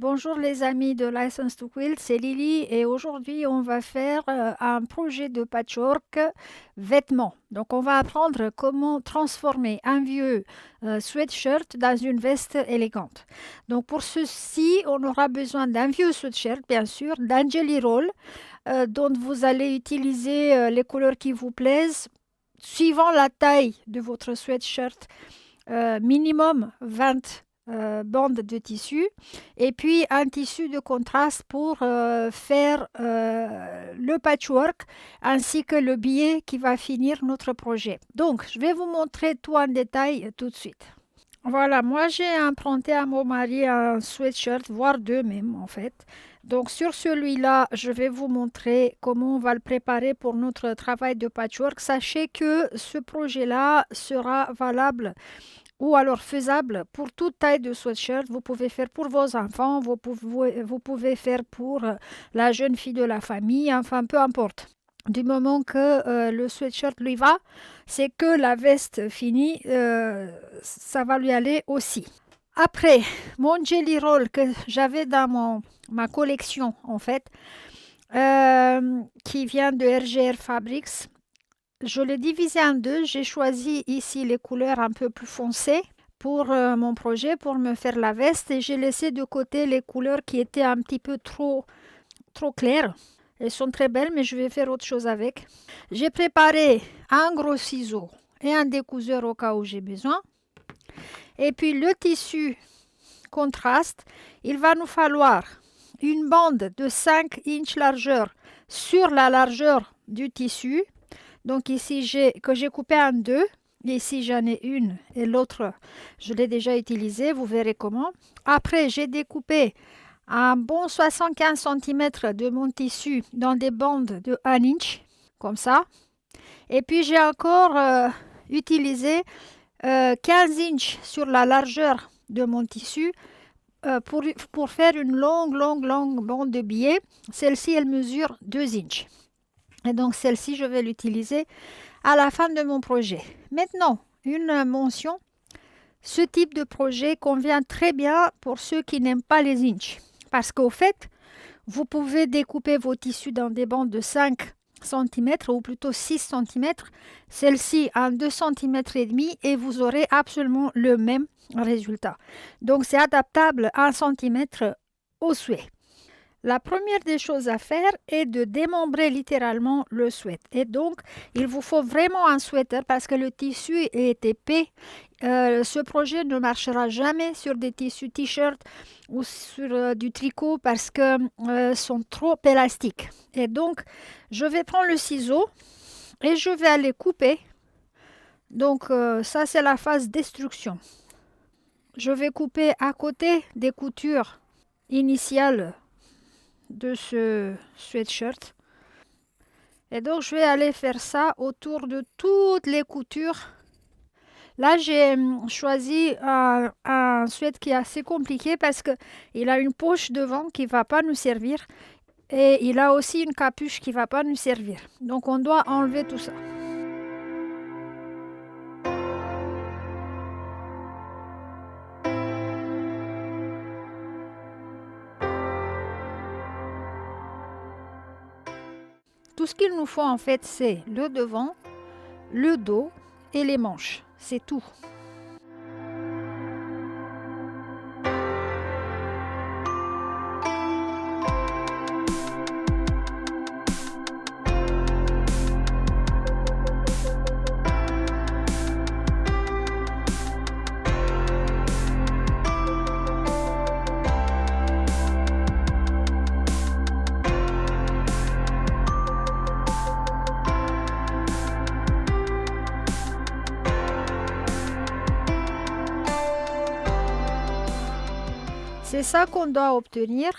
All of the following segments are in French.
Bonjour les amis de License to Quilt, c'est Lily et aujourd'hui on va faire un projet de patchwork vêtements. Donc on va apprendre comment transformer un vieux sweatshirt dans une veste élégante. Donc pour ceci on aura besoin d'un vieux sweatshirt bien sûr, d'un jelly roll dont vous allez utiliser les couleurs qui vous plaisent suivant la taille de votre sweatshirt, minimum 20 bandes de tissu et puis un tissu de contraste pour faire le patchwork ainsi que le billet qui va finir notre projet. Donc, je vais vous montrer tout en détail tout de suite. Voilà, moi j'ai emprunté à mon mari un sweatshirt, voire deux même en fait. Donc sur celui-là, je vais vous montrer comment on va le préparer pour notre travail de patchwork. Sachez que ce projet-là sera valable ou alors faisable pour toute taille de sweatshirt. Vous pouvez faire pour vos enfants, vous pouvez faire pour la jeune fille de la famille, enfin peu importe. Du moment que le sweatshirt lui va, c'est que la veste finie, ça va lui aller aussi. Après, mon jelly roll que j'avais dans ma collection en fait, qui vient de RGR Fabrics, je l'ai divisé en deux. J'ai choisi ici les couleurs un peu plus foncées pour mon projet, pour me faire la veste. Et j'ai laissé de côté les couleurs qui étaient un petit peu trop claires. Elles sont très belles, mais je vais faire autre chose avec. J'ai préparé un gros ciseau et un découseur au cas où j'ai besoin. Et puis le tissu contraste, il va nous falloir une bande de 5 inches largeur sur la largeur du tissu. Donc ici, j'ai coupé en deux. Ici, j'en ai une et l'autre, je l'ai déjà utilisée. Vous verrez comment. Après, j'ai découpé un bon 75 cm de mon tissu dans des bandes de 1 inch, comme ça. Et puis, j'ai encore utilisé 15 inches sur la largeur de mon tissu pour faire une longue bande de billets. Celle-ci, elle mesure 2 inches. Et donc celle-ci, je vais l'utiliser à la fin de mon projet. Maintenant, une mention. Ce type de projet convient très bien pour ceux qui n'aiment pas les inches. Parce qu'au fait, vous pouvez découper vos tissus dans des bandes de 5 cm ou plutôt 6 cm. Celle-ci en 2 cm et demi et vous aurez absolument le même résultat. Donc c'est adaptable à 1 cm au souhait. La première des choses à faire est de démembrer littéralement le sweat. Et donc, il vous faut vraiment un sweater parce que le tissu est épais. Ce projet ne marchera jamais sur des tissus t-shirt ou sur du tricot parce que sont trop élastiques. Et donc, je vais prendre le ciseau et je vais aller couper. Donc, ça, c'est la phase destruction. Je vais couper à côté des coutures initiales de ce sweatshirt. Et donc, je vais aller faire ça autour de toutes les coutures. Là, j'ai choisi un sweat qui est assez compliqué parce qu'il a une poche devant qui ne va pas nous servir. Et il a aussi une capuche qui ne va pas nous servir. Donc, on doit enlever tout ça. Tout ce qu'il nous faut en fait, c'est le devant, le dos et les manches. C'est tout. C'est ça qu'on doit obtenir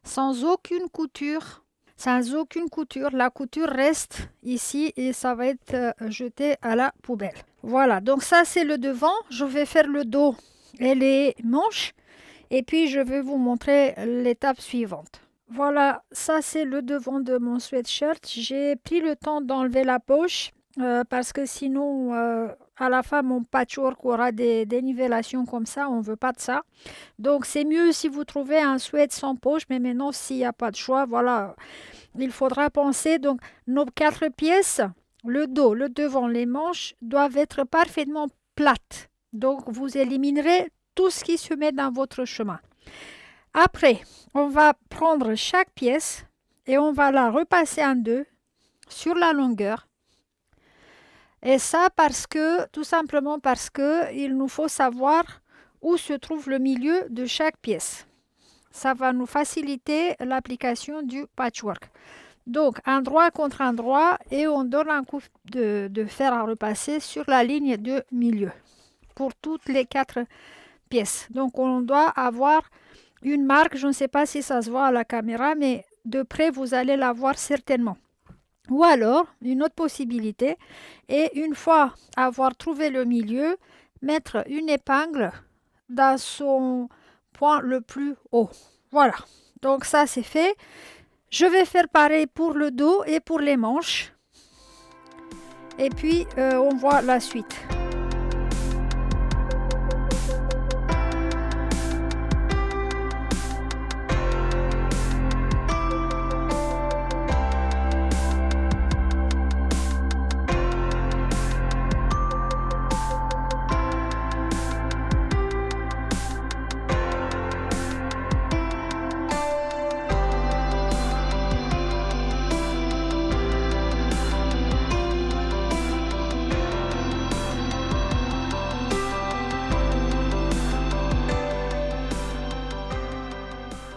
sans aucune couture. Sans aucune couture, la couture reste ici et ça va être jeté à la poubelle. Voilà, donc ça c'est le devant. Je vais faire le dos et les manches et puis je vais vous montrer l'étape suivante. Voilà, ça c'est le devant de mon sweatshirt. J'ai pris le temps d'enlever la poche parce que sinon, à la fin, mon patchwork aura des dénivellations comme ça. On ne veut pas de ça. Donc, c'est mieux si vous trouvez un sweat sans poche. Mais maintenant, s'il n'y a pas de choix, voilà, il faudra penser. Donc, nos 4 pièces, le dos, le devant, les manches doivent être parfaitement plates. Donc, vous éliminerez tout ce qui se met dans votre chemin. Après, on va prendre chaque pièce et on va la repasser en deux sur la longueur. Et ça tout simplement parce que il nous faut savoir où se trouve le milieu de chaque pièce. Ça va nous faciliter l'application du patchwork. Donc, un droit contre un droit et on donne un coup de fer à repasser sur la ligne de milieu pour toutes les 4 pièces. Donc, on doit avoir une marque. Je ne sais pas si ça se voit à la caméra, mais de près, vous allez la voir certainement. Ou alors, une autre possibilité est, une fois avoir trouvé le milieu, mettre une épingle dans son point le plus haut. Voilà. Donc ça, c'est fait. Je vais faire pareil pour le dos et pour les manches. Et puis, on voit la suite.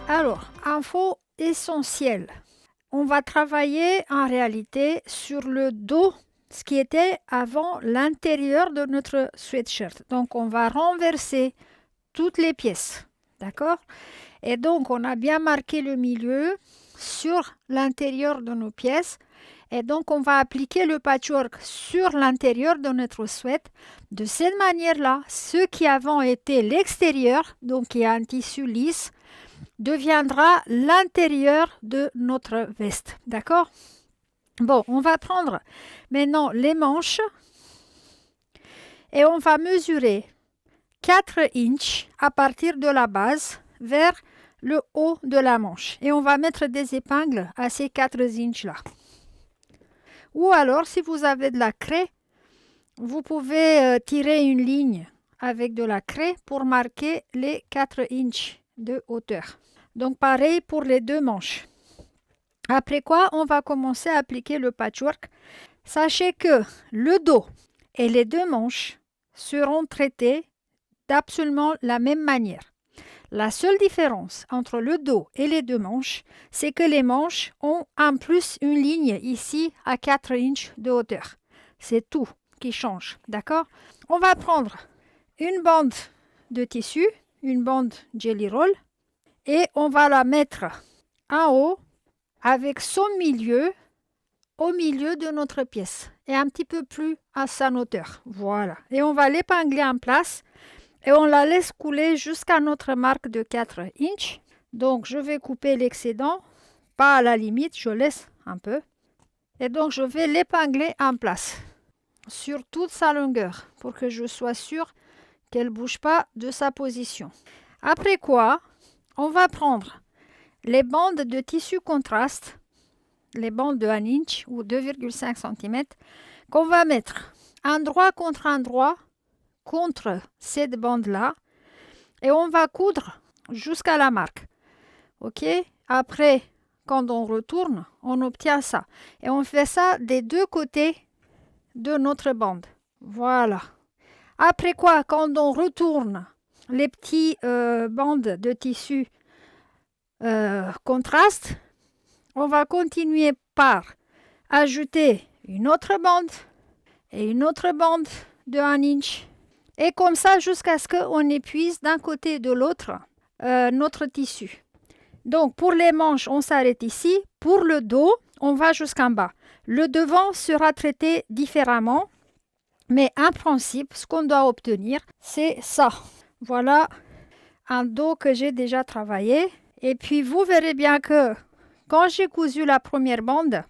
Alors, info essentielle. On va travailler en réalité sur le dos, ce qui était avant l'intérieur de notre sweatshirt. Donc, on va renverser toutes les pièces. D'accord? Et donc, on a bien marqué le milieu sur l'intérieur de nos pièces. Et donc, on va appliquer le patchwork sur l'intérieur de notre sweat. De cette manière-là, ce qui avant était l'extérieur, donc qui est un tissu lisse, deviendra l'intérieur de notre veste. D'accord? Bon, on va prendre maintenant les manches et on va mesurer 4 inches à partir de la base vers le haut de la manche. Et on va mettre des épingles à ces 4 inches-là. Ou alors, si vous avez de la craie, vous pouvez tirer une ligne avec de la craie pour marquer les 4 inches de hauteur. Donc, pareil pour les 2 manches. Après quoi, on va commencer à appliquer le patchwork. Sachez que le dos et les 2 manches seront traités d'absolument la même manière. La seule différence entre le dos et les 2 manches, c'est que les manches ont en plus une ligne ici à 4 inches de hauteur. C'est tout qui change, d'accord? On va prendre une bande de tissu, une bande Jelly Roll, et on va la mettre en haut avec son milieu au milieu de notre pièce et un petit peu plus à sa hauteur. Voilà. Et on va l'épingler en place et on la laisse couler jusqu'à notre marque de 4 inches. Donc, je vais couper l'excédent, pas à la limite, je laisse un peu. Et donc, je vais l'épingler en place sur toute sa longueur pour que je sois sûre qu'elle ne bouge pas de sa position. Après quoi, on va prendre les bandes de tissu contraste, les bandes de 1 inch ou 2,5 cm, qu'on va mettre un droit contre cette bande-là et on va coudre jusqu'à la marque. Ok? Après, quand on retourne, on obtient ça. Et on fait ça des 2 côtés de notre bande. Voilà. Après quoi, quand on retourne les petits bandes de tissu contraste, on va continuer par ajouter une autre bande et une autre bande de 1 inch. Et comme ça jusqu'à ce qu'on épuise d'un côté et de l'autre notre tissu. Donc pour les manches, on s'arrête ici. Pour le dos, on va jusqu'en bas. Le devant sera traité différemment. Mais en principe, ce qu'on doit obtenir, c'est ça. Voilà un dos que j'ai déjà travaillé. Et puis vous verrez bien que quand j'ai cousu la première bande,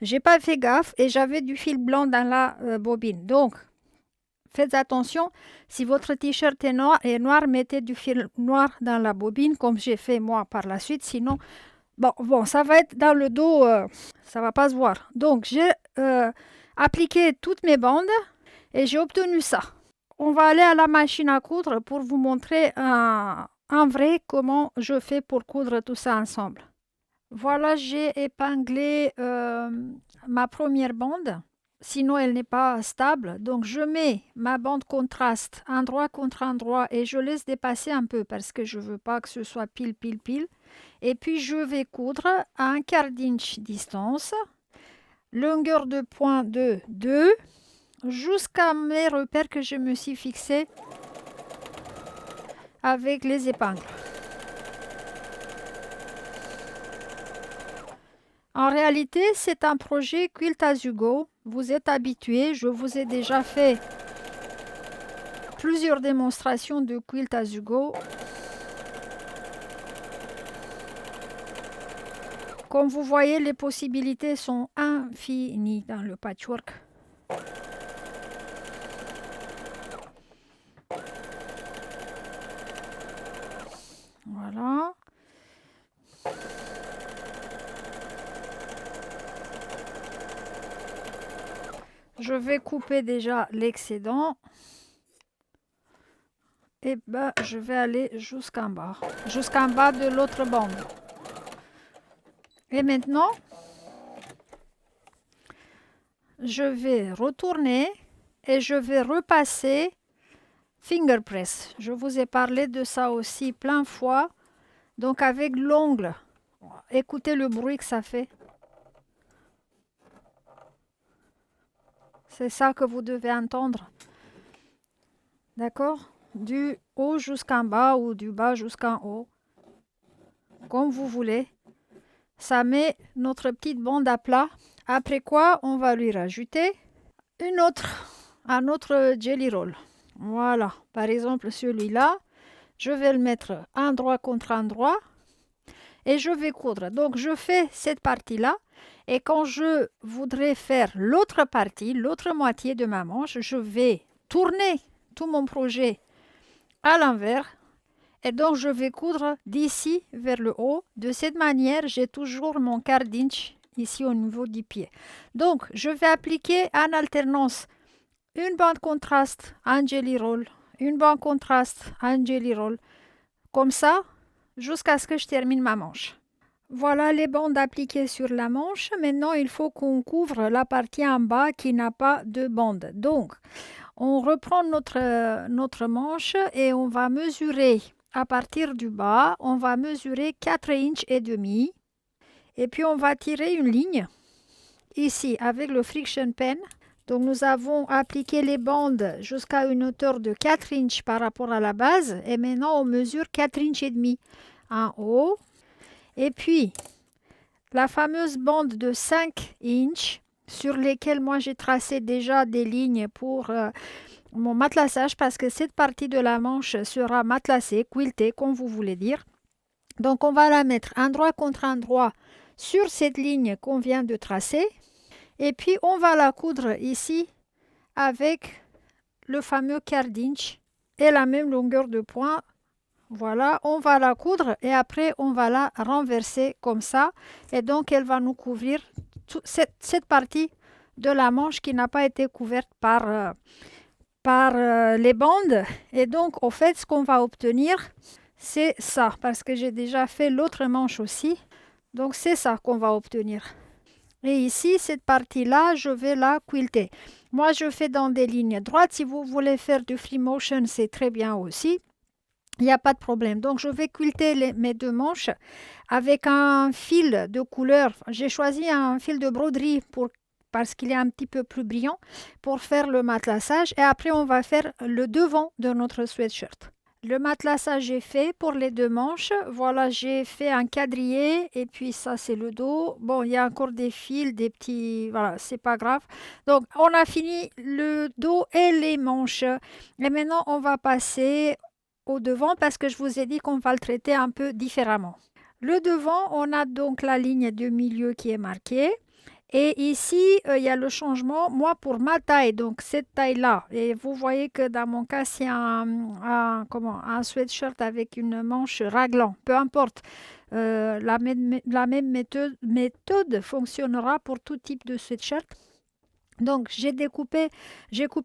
J'ai pas fait gaffe et j'avais du fil blanc dans la bobine. Donc, faites attention, si votre t-shirt est noir, mettez du fil noir dans la bobine, comme j'ai fait moi par la suite. Sinon, bon, ça va être dans le dos, ça va pas se voir. Donc, j'ai appliqué toutes mes bandes et j'ai obtenu ça. On va aller à la machine à coudre pour vous montrer en vrai comment je fais pour coudre tout ça ensemble. Voilà, j'ai épinglé ma première bande, sinon elle n'est pas stable. Donc je mets ma bande contraste endroit contre endroit et je laisse dépasser un peu parce que je ne veux pas que ce soit pile, pile, pile. Et puis je vais coudre à un quart d'inch distance, longueur de point de 2, jusqu'à mes repères que je me suis fixé avec les épingles. En réalité, c'est un projet Quilt as you go. Vous êtes habitués, je vous ai déjà fait plusieurs démonstrations de Quilt as you go. Comme vous voyez, les possibilités sont infinies dans le patchwork. Voilà. Je vais couper déjà l'excédent. Et ben, je vais aller jusqu'en bas de l'autre bande. Et maintenant, je vais retourner et je vais repasser finger press. Je vous ai parlé de ça aussi plein de fois. Donc avec l'ongle, écoutez le bruit que ça fait. C'est ça que vous devez entendre. D'accord? Du haut jusqu'en bas ou du bas jusqu'en haut. Comme vous voulez. Ça met notre petite bande à plat. Après quoi, on va lui rajouter un autre jelly roll. Voilà. Par exemple, celui-là, je vais le mettre endroit contre endroit. Et je vais coudre. Donc, je fais cette partie-là. Et quand je voudrais faire l'autre partie, l'autre moitié de ma manche, je vais tourner tout mon projet à l'envers. Et donc, je vais coudre d'ici vers le haut. De cette manière, j'ai toujours mon quart d'inch ici au niveau du pied. Donc, je vais appliquer en alternance une bande contraste, un jelly roll, une bande contraste, un jelly roll. Comme ça, jusqu'à ce que je termine ma manche. Voilà les bandes appliquées sur la manche. Maintenant, il faut qu'on couvre la partie en bas qui n'a pas de bande. Donc, on reprend notre manche et on va mesurer à partir du bas, on va mesurer 4 inches et demi. Et puis, on va tirer une ligne ici avec le friction pen. Donc, nous avons appliqué les bandes jusqu'à une hauteur de 4 inches par rapport à la base. Et maintenant, on mesure 4 inches et demi en haut. Et puis, la fameuse bande de 5 inches sur lesquelles moi j'ai tracé déjà des lignes pour mon matelassage parce que cette partie de la manche sera matelassée, quiltée, comme vous voulez dire. Donc, on va la mettre endroit contre endroit sur cette ligne qu'on vient de tracer. Et puis, on va la coudre ici avec le fameux quart d'inch et la même longueur de point. Voilà, on va la coudre et après on va la renverser comme ça. Et donc elle va nous couvrir cette partie de la manche qui n'a pas été couverte par les bandes. Et donc au fait, ce qu'on va obtenir, c'est ça. Parce que j'ai déjà fait l'autre manche aussi. Donc c'est ça qu'on va obtenir. Et ici, cette partie-là, je vais la quilter. Moi, je fais dans des lignes droites. Si vous voulez faire du free motion, c'est très bien aussi. Il n'y a pas de problème. Donc, je vais quilter mes deux manches avec un fil de couleur. J'ai choisi un fil de broderie parce qu'il est un petit peu plus brillant pour faire le matelassage. Et après, on va faire le devant de notre sweatshirt. Le matelassage est fait pour les deux manches. Voilà, j'ai fait un quadrillé et puis ça, c'est le dos. Bon, il y a encore des fils, des petits... Voilà, c'est pas grave. Donc, on a fini le dos et les manches. Et maintenant, on va passer au devant parce que je vous ai dit qu'on va le traiter un peu différemment. Le devant, on a donc la ligne de milieu qui est marquée Et ici, il y a le changement, moi pour ma taille, donc cette taille-là. Et vous voyez que dans mon cas, c'est comment, un sweatshirt avec une manche raglan, peu importe. La même méthode fonctionnera pour tout type de sweatshirt. Donc, j'ai coupé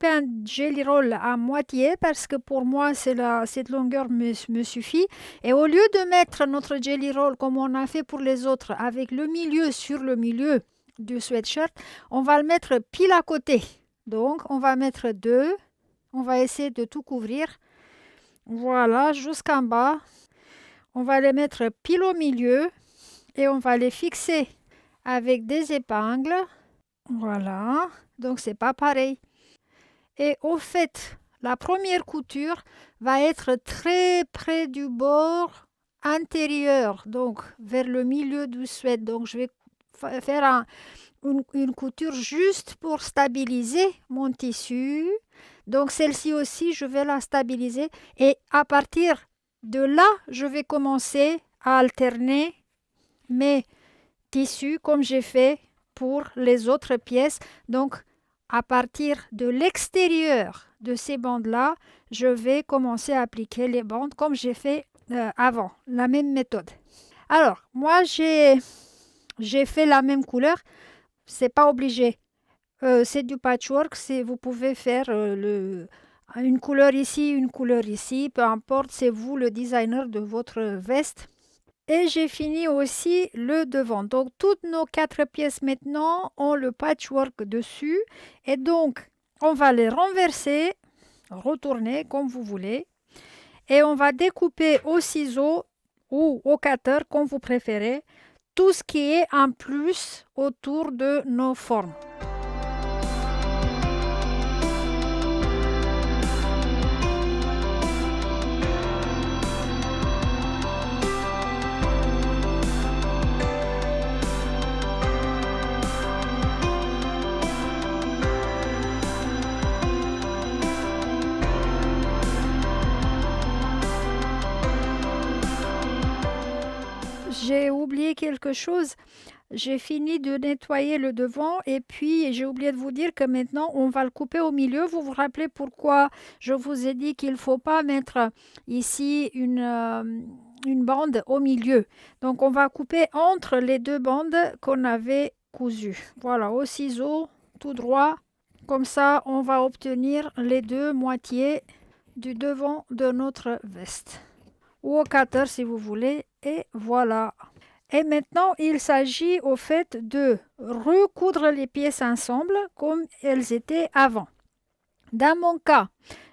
un jelly roll à moitié parce que pour moi, cette longueur me suffit. Et au lieu de mettre notre jelly roll comme on a fait pour les autres, avec le milieu sur le milieu du sweatshirt, on va le mettre pile à côté. Donc, on va mettre deux. On va essayer de tout couvrir. Voilà, jusqu'en bas. On va les mettre pile au milieu et on va les fixer avec des épingles. Voilà, donc c'est pas pareil. Et au fait, la première couture va être très près du bord antérieur, donc vers le milieu du sweat. Donc je vais faire une couture juste pour stabiliser mon tissu. Donc celle-ci aussi, je vais la stabiliser. Et à partir de là, je vais commencer à alterner mes tissus comme j'ai fait pour les autres pièces. Donc, à partir de l'extérieur de ces bandes-là, je vais commencer à appliquer les bandes comme j'ai fait avant, la même méthode. Alors, moi, j'ai fait la même couleur. C'est pas obligé. C'est du patchwork. Vous pouvez faire une couleur ici, une couleur ici. Peu importe, c'est vous le designer de votre veste. Et j'ai fini aussi le devant. Donc, toutes nos 4 pièces maintenant ont le patchwork dessus. Et donc, on va les renverser, retourner comme vous voulez. Et on va découper au ciseau ou au cutter, comme vous préférez, tout ce qui est en plus autour de nos formes. J'ai oublié quelque chose. J'ai fini de nettoyer le devant et puis j'ai oublié de vous dire que maintenant on va le couper au milieu. Vous vous rappelez pourquoi je vous ai dit qu'il ne faut pas mettre ici une bande au milieu. Donc on va couper entre les deux bandes qu'on avait cousues. Voilà, au ciseau, tout droit. Comme ça, on va obtenir les deux moitiés du devant de notre veste. Ou au cutter si vous voulez. Et voilà. Et maintenant, il s'agit au fait de recoudre les pièces ensemble comme elles étaient avant. Dans mon cas,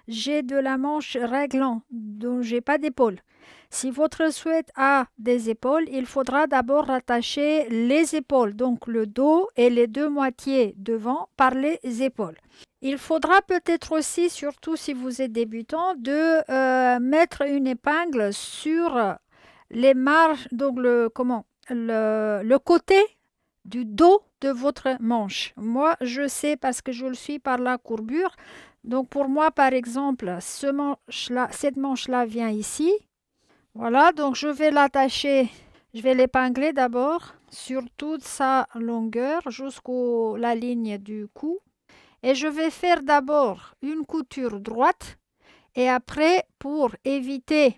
j'ai de la manche raglan dont j'ai pas d'épaule. Si votre sweat a des épaules, il faudra d'abord rattacher les épaules, donc le dos et les deux moitiés devant par les épaules. Il faudra peut-être aussi, surtout si vous êtes débutant, de mettre une épingle sur les marges, donc le côté du dos de votre manche. Moi, je sais parce que je le suis par la courbure. Donc pour moi, par exemple, cette manche-là vient ici. Voilà, donc je vais l'attacher, je vais l'épingler d'abord sur toute sa longueur jusqu'à la ligne du cou. Et je vais faire d'abord une couture droite et après, pour éviter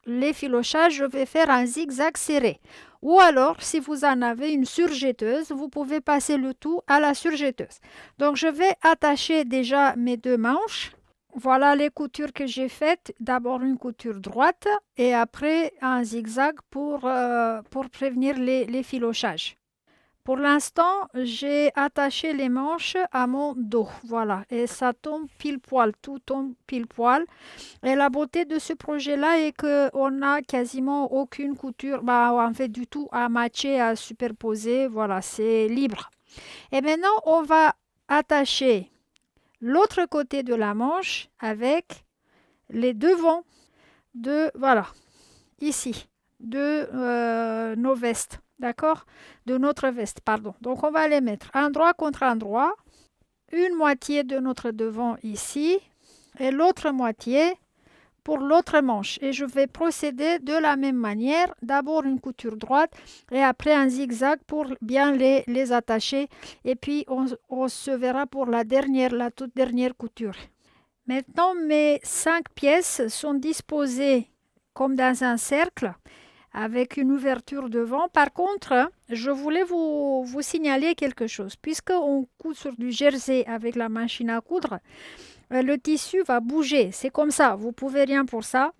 l'effilochage, je vais faire un zigzag serré. Ou alors, si vous en avez une surjetteuse, vous pouvez passer le tout à la surjetteuse. Donc, je vais attacher déjà mes deux manches. Voilà les coutures que j'ai faites. D'abord une couture droite et après un zigzag pour prévenir l'effilochage. Pour l'instant, j'ai attaché les manches à mon dos. Voilà, et ça tombe pile poil, tout tombe pile poil. Et la beauté de ce projet-là est qu'on n'a quasiment aucune couture, en fait du tout à matcher, à superposer. Voilà, c'est libre. Et maintenant, on va attacher l'autre côté de la manche avec les devants voilà, ici, de nos vestes. D'accord? De notre veste, pardon. Donc, on va les mettre un droit contre un droit, une moitié de notre devant ici et l'autre moitié pour l'autre manche. Et je vais procéder de la même manière. D'abord une couture droite et après un zigzag pour bien les attacher. Et puis on se verra pour la toute dernière couture. Maintenant, mes 5 pièces sont disposées comme dans un cercle avec une ouverture devant. Par contre, je voulais vous signaler quelque chose. Puisqu'on coud sur du jersey avec la machine à coudre, le tissu va bouger. C'est comme ça, vous ne pouvez rien pour ça.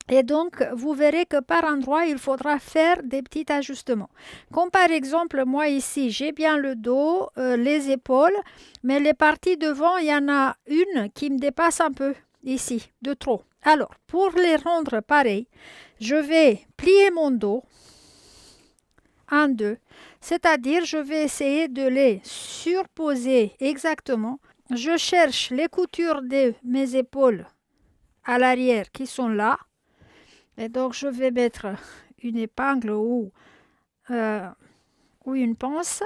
Et donc, vous verrez que par endroit, il faudra faire des petits ajustements. Comme par exemple, moi ici, j'ai bien le dos, les épaules, mais les parties devant, il y en a une qui me dépasse un peu ici, de trop. Alors, pour les rendre pareil, je vais plier mon dos en deux, c'est-à-dire je vais essayer de les surposer exactement. Je cherche les coutures de mes épaules à l'arrière qui sont là. Et donc, je vais mettre une épingle ou une pince.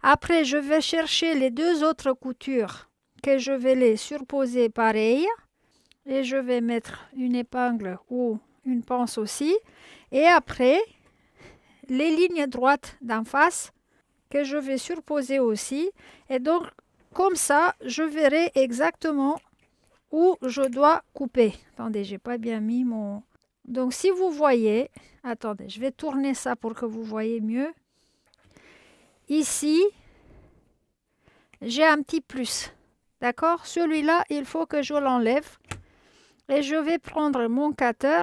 Après, je vais chercher les deux autres coutures que je vais les surposer pareil. Et je vais mettre une épingle ou une pince aussi. Et après, les lignes droites d'en face que je vais surposer aussi. Et donc, comme ça, je verrai exactement où je dois couper. Attendez, j'ai pas bien mis mon... Donc, si vous voyez, attendez, je vais tourner ça pour que vous voyez mieux. Ici, j'ai un petit plus. D'accord? Celui-là, il faut que je l'enlève. Et je vais prendre mon cutter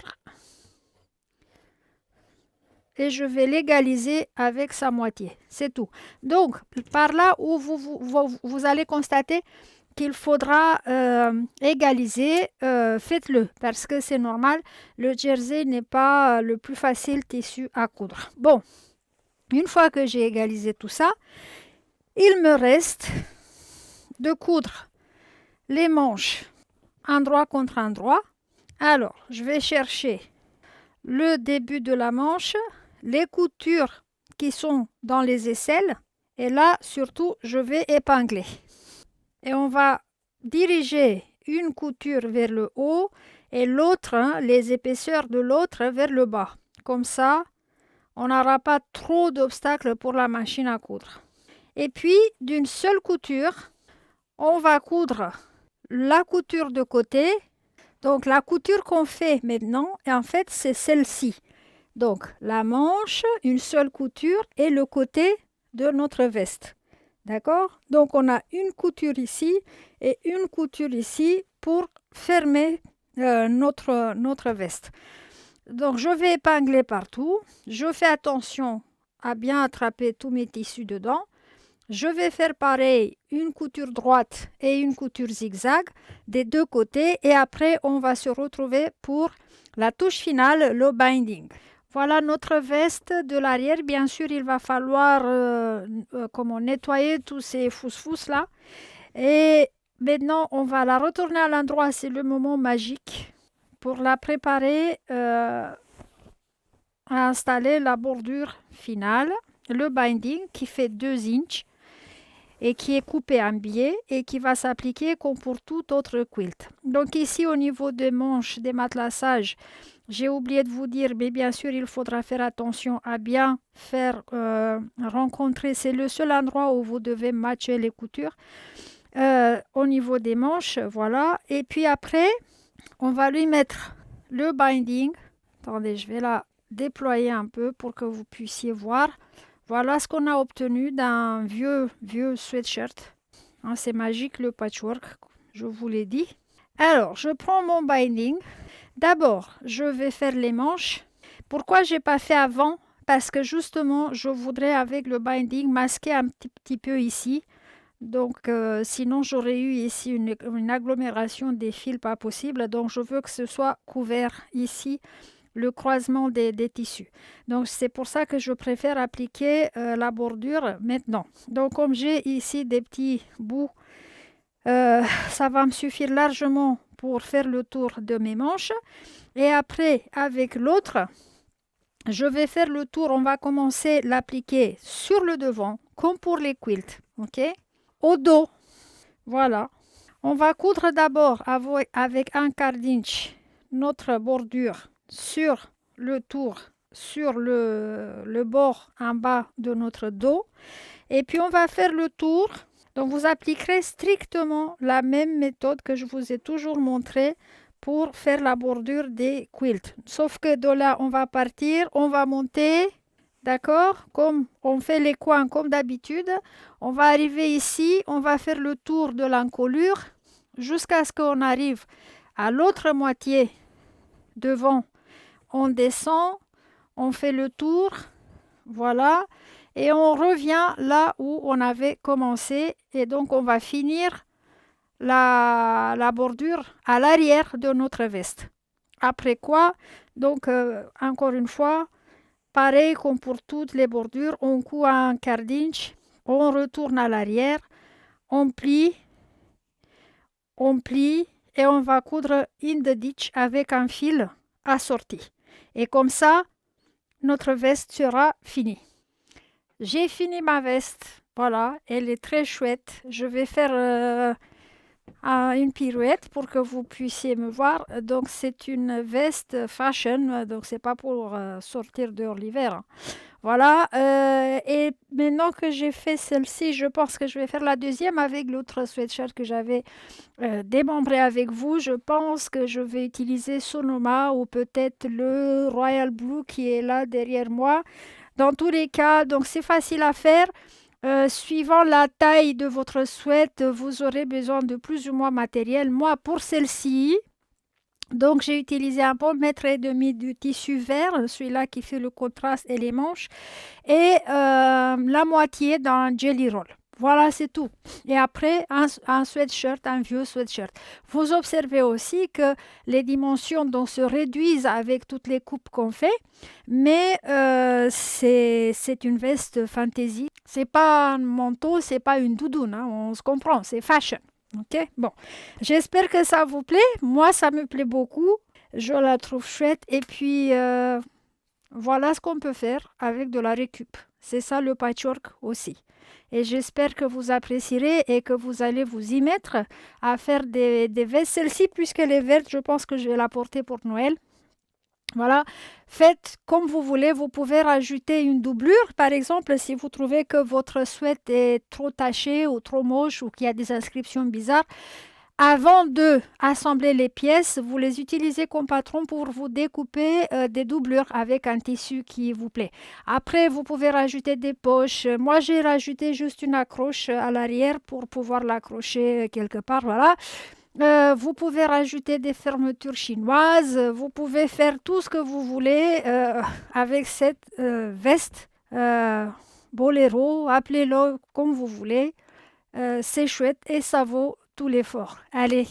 et je vais l'égaliser avec sa moitié. C'est tout. Donc, par là où vous allez constater qu'il faudra égaliser, faites-le parce que c'est normal, le jersey n'est pas le plus facile tissu à coudre. Bon, une fois que j'ai égalisé tout ça, il me reste de coudre les manches endroit contre endroit. Alors, je vais chercher le début de la manche, les coutures qui sont dans les aisselles et là, surtout, je vais épingler. Et on va diriger une couture vers le haut et l'autre, les épaisseurs de l'autre vers le bas. Comme ça, on n'aura pas trop d'obstacles pour la machine à coudre. Et puis, d'une seule couture, on va coudre la couture de côté. Donc, la couture qu'on fait maintenant, en fait, c'est celle-ci. Donc, la manche, une seule couture et le côté de notre veste. D'accord? Donc, on a une couture ici et une couture ici pour fermer notre veste. Donc, je vais épingler partout. Je fais attention à bien attraper tous mes tissus dedans. Je vais faire pareil, une couture droite et une couture zigzag des deux côtés. Et après, on va se retrouver pour la touche finale, le binding. Voilà notre veste de l'arrière. Bien sûr, il va falloir nettoyer tous ces fous là. Et maintenant, on va la retourner à l'endroit. C'est le moment magique pour la préparer à installer la bordure finale. Le binding qui fait 2 inches et qui est coupé en biais et qui va s'appliquer comme pour tout autre quilt. Donc ici, au niveau des manches, des matelassages, j'ai oublié de vous dire, mais bien sûr, il faudra faire attention à bien faire rencontrer. C'est le seul endroit où vous devez matcher les coutures. Au niveau des manches, voilà. Et puis après, on va lui mettre le binding. Attendez, je vais la déployer un peu pour que vous puissiez voir. Voilà ce qu'on a obtenu d'un vieux sweatshirt. Hein, c'est magique le patchwork, je vous l'ai dit. Alors, je prends mon binding. D'abord, je vais faire les manches. Pourquoi je n'ai pas fait avant? Parce que justement, je voudrais avec le binding masquer un petit peu ici. Donc, sinon, j'aurais eu ici une agglomération des fils pas possible. Donc, je veux que ce soit couvert ici, le croisement des tissus. Donc, c'est pour ça que je préfère appliquer la bordure maintenant. Donc, comme j'ai ici des petits bouts, ça va me suffire largement pour faire le tour de mes manches. Et après, avec l'autre, je vais faire le tour. On va commencer à l'appliquer sur le devant, comme pour les quilts. OK? Au dos. Voilà. On va coudre d'abord avec un quart d'inch notre bordure sur le tour, sur le bord en bas de notre dos. Et puis on va faire le tour. Donc vous appliquerez strictement la même méthode que je vous ai toujours montré pour faire la bordure des quilts. Sauf que de là, on va partir, on va monter, d'accord? Comme on fait les coins comme d'habitude. On va arriver ici, on va faire le tour de l'encolure jusqu'à ce qu'on arrive à l'autre moitié devant. On descend, on fait le tour, voilà, et on revient là où on avait commencé. Et donc, on va finir la bordure à l'arrière de notre veste. Après quoi, donc, encore une fois, pareil comme pour toutes les bordures, on coud un quart d'inch, on retourne à l'arrière, on plie, et on va coudre in the ditch avec un fil assorti. Et comme ça, notre veste sera finie. J'ai fini ma veste. Voilà, elle est très chouette. Je vais faire une pirouette pour que vous puissiez me voir. Donc, c'est une veste fashion. Donc, c'est pas pour sortir dehors l'hiver, hein. Voilà. Et maintenant que j'ai fait celle-ci, je pense que je vais faire la deuxième avec l'autre sweatshirt que j'avais démembré avec vous. Je pense que je vais utiliser Sonoma ou peut-être le Royal Blue qui est là derrière moi. Dans tous les cas, donc c'est facile à faire. Suivant la taille de votre sweat, vous aurez besoin de plus ou moins matériel. Moi, pour celle-ci, donc j'ai utilisé un bon mètre et demi de tissu vert, celui-là qui fait le contraste et les manches, et la moitié d'un jelly roll. Voilà, c'est tout. Et après, un sweatshirt, un vieux sweatshirt. Vous observez aussi que les dimensions donc, se réduisent avec toutes les coupes qu'on fait, mais c'est une veste fantaisie. C'est pas un manteau, c'est pas une doudoune, hein, on se comprend, c'est fashion. Ok, bon. J'espère que ça vous plaît. Moi, ça me plaît beaucoup. Je la trouve chouette. Et puis, voilà ce qu'on peut faire avec de la récup. C'est ça le patchwork aussi. Et j'espère que vous apprécierez et que vous allez vous y mettre à faire des vestes. Celle-ci, puisqu'elle est verte, je pense que je vais la porter pour Noël. Voilà, faites comme vous voulez. Vous pouvez rajouter une doublure, par exemple, si vous trouvez que votre sweat est trop taché ou trop moche ou qu'il y a des inscriptions bizarres. Avant de assembler les pièces, vous les utilisez comme patron pour vous découper des doublures avec un tissu qui vous plaît. Après, vous pouvez rajouter des poches. Moi, j'ai rajouté juste une accroche à l'arrière pour pouvoir l'accrocher quelque part. Voilà. Vous pouvez rajouter des fermetures chinoises. Vous pouvez faire tout ce que vous voulez avec cette veste. Boléro, appelez-le comme vous voulez. C'est chouette et ça vaut tout l'effort. Allez,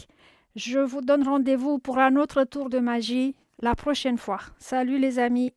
je vous donne rendez-vous pour un autre tour de magie la prochaine fois. Salut les amis.